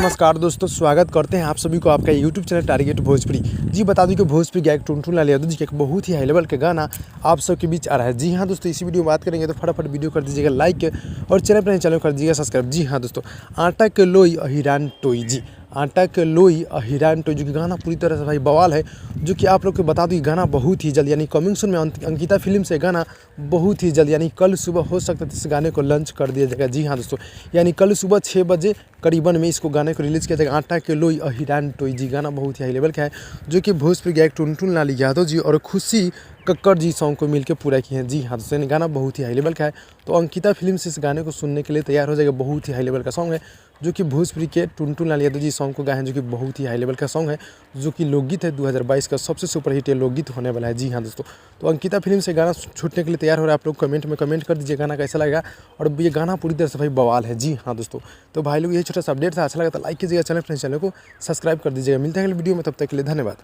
नमस्कार दोस्तों, स्वागत करते हैं आप सभी को आपका यूट्यूब चैनल टारगेट भोजपुरी। जी बता दूं कि भोजपुरी गायक टुनटुन लाल यादव जी का एक बहुत ही हाई लेवल का गाना आप सबके बीच आ रहा है। जी हाँ दोस्तों, इसी वीडियो में बात करेंगे तो फटाफट वीडियो कर दीजिएगा लाइक और चैनल पर नहीं चैनल कर दीजिएगा सब्सक्राइब। जी हाँ दोस्तों, आटा के लोई अहिरान टोई जी, आटा के लोई अहिरान टोई जो कि गाना पूरी तरह से भाई बवाल है। जो कि आप लोग को बता दूँ गाना बहुत ही जल्द यानी कमिंग सून में अंकिता फिल्म से गाना बहुत ही जल्द यानी कल सुबह हो सकता है इस गाने को लॉन्च कर दिया जाएगा। जी हाँ दोस्तों, यानी कल सुबह 6 बजे करीबन में इसको गाने को रिलीज़ किया जाएगा। आटा के लोई अहिरान टोई जी गाना बहुत ही हाई लेवल का है जो कि भोजपुरी गायक टुनटुन लाल यादव जी और खुशी कक्कड़ जी सॉन्ग को मिलकर पूरा किए हैं। जी हाँ दोस्तों, गाना बहुत ही हाई लेवल का है। तो अंकिता फिल्म से इस गाने को सुनने के लिए तैयार हो जाएगा। बहुत ही हाई लेवल का सॉन्ग है जो कि भोजपुरी के टुनटुन लाल यादव जी सॉन्ग को गाए हैं, जो कि बहुत ही हाई लेवल का सॉन्ग है, जो कि लोकगीत है 2022 का सबसे सुपरहिट लोकगीत होने वाला है। जी हाँ दोस्तों, तो अंकिता फिल्म से गाना छूटने के लिए तैयार हो रहा है। आप लोग कमेंट में कमेंट कर दीजिए गाना कैसा लगा, और ये गाना पूरी तरह से भाई बवाल है। जी हाँ दोस्तों, तो भाई लोग यही छोटा सा अपडेट था, अच्छा लगा तो लाइक कीजिएगा, चैनल को सब्सक्राइब कर दीजिएगा। मिलते हैं अगले वीडियो में, तब तक के लिए धन्यवाद।